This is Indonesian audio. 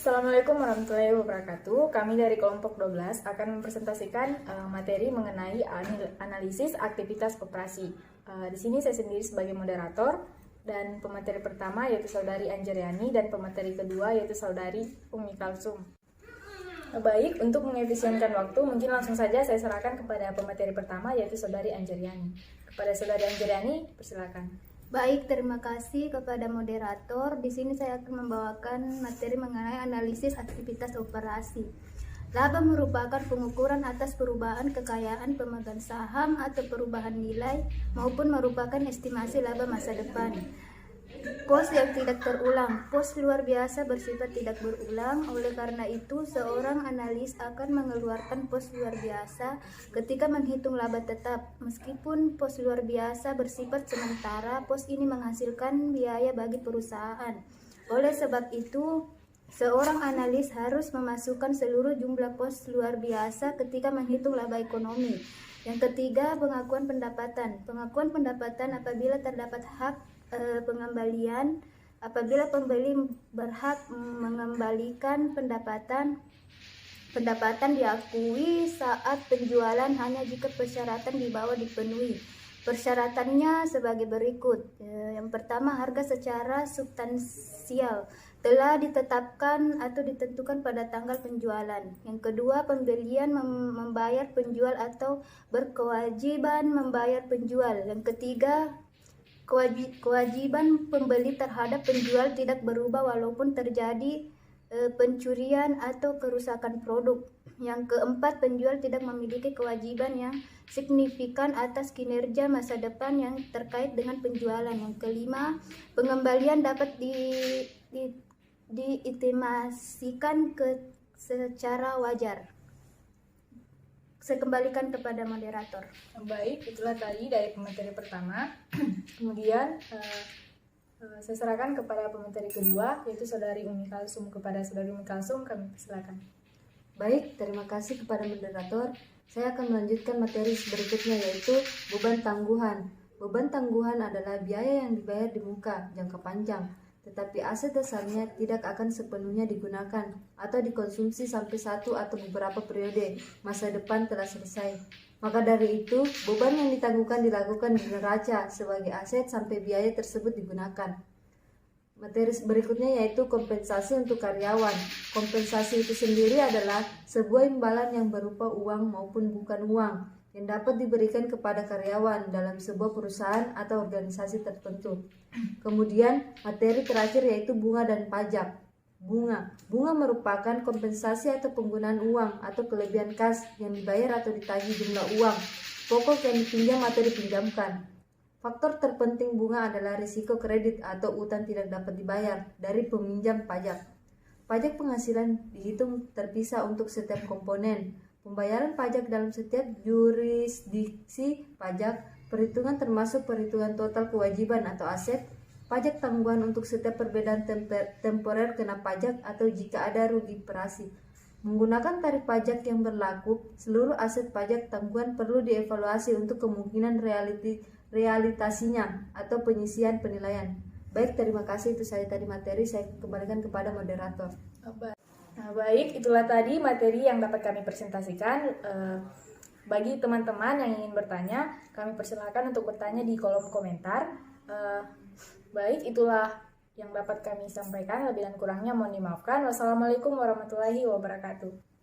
Assalamualaikum warahmatullahi wabarakatuh. Kami dari kelompok 12 akan mempresentasikan materi mengenai analisis aktivitas operasi. Di sini saya sendiri sebagai moderator dan pemateri pertama yaitu Saudari Anjariani dan pemateri kedua yaitu Saudari Umi Kalsum. Baik, untuk mengefisienkan waktu, mungkin langsung saja saya serahkan kepada pemateri pertama yaitu Saudari Anjariani. Kepada Saudari Anjariani, persilakan. Baik, terima kasih kepada moderator. Di sini saya akan membawakan materi mengenai analisis aktivitas operasi. Laba merupakan pengukuran atas perubahan kekayaan pemegang saham atau perubahan nilai maupun merupakan estimasi laba masa depan. Pos yang tidak terulang. Pos luar biasa bersifat tidak berulang. Oleh karena itu, seorang analis akan mengeluarkan pos luar biasa ketika menghitung laba tetap. Meskipun pos luar biasa bersifat sementara, pos ini menghasilkan biaya bagi perusahaan. Oleh sebab itu, seorang analis harus memasukkan seluruh jumlah pos luar biasa ketika menghitung laba ekonomi. Yang ketiga, pengakuan pendapatan. Pengakuan pendapatan apabila terdapat hak pengembalian, apabila pembeli berhak mengembalikan pendapatan diakui saat penjualan hanya jika persyaratan di bawah dipenuhi. Persyaratannya sebagai berikut. Yang pertama, harga secara substansial telah ditetapkan atau ditentukan pada tanggal penjualan. Yang kedua, pembelian membayar penjual atau berkewajiban membayar penjual. Yang ketiga, kewajiban pembeli terhadap penjual tidak berubah walaupun terjadi pencurian atau kerusakan produk. Yang keempat, penjual tidak memiliki kewajiban yang signifikan atas kinerja masa depan yang terkait dengan penjualan. Yang kelima, pengembalian dapat diintimasikan secara wajar. Saya kembalikan kepada moderator. Baik, itulah tadi dari pemateri pertama. Kemudian saya serahkan kepada pemateri kedua yaitu Saudari Umi Kalsum. Kepada Saudari Umi Kalsum kami persilakan. Baik, terima kasih kepada moderator. Saya akan melanjutkan materi berikutnya yaitu beban tangguhan. Beban tangguhan adalah biaya yang dibayar di muka jangka panjang, tetapi aset dasarnya tidak akan sepenuhnya digunakan atau dikonsumsi sampai satu atau beberapa periode masa depan telah selesai. Maka dari itu, beban yang ditangguhkan dilakukan di neraca sebagai aset sampai biaya tersebut digunakan. Materi berikutnya yaitu kompensasi untuk karyawan. Kompensasi itu sendiri adalah sebuah imbalan yang berupa uang maupun bukan uang yang dapat diberikan kepada karyawan dalam sebuah perusahaan atau organisasi tertentu. Kemudian materi terakhir yaitu bunga dan pajak. Bunga merupakan kompensasi atau penggunaan uang atau kelebihan kas yang dibayar atau ditagih jumlah uang pokok yang dipinjam atau dipinjamkan. Faktor terpenting bunga adalah risiko kredit atau utang tidak dapat dibayar dari peminjam pajak. Pajak penghasilan dihitung terpisah untuk setiap komponen. Pembayaran pajak dalam setiap jurisdiksi pajak, perhitungan termasuk perhitungan total kewajiban atau aset, pajak tangguhan untuk setiap perbedaan temporer kena pajak atau jika ada rugi operasi. Menggunakan tarif pajak yang berlaku, seluruh aset pajak tangguhan perlu dievaluasi untuk kemungkinan realitasinya atau penyisian penilaian. Baik, terima kasih. Itu saya tadi materi, saya kembalikan kepada moderator. Baik, itulah tadi materi yang dapat kami presentasikan. Bagi teman-teman yang ingin bertanya, kami persilakan untuk bertanya di kolom komentar. Baik, itulah yang dapat kami sampaikan. Lebih dan kurangnya mohon dimaafkan. Wassalamualaikum warahmatullahi wabarakatuh.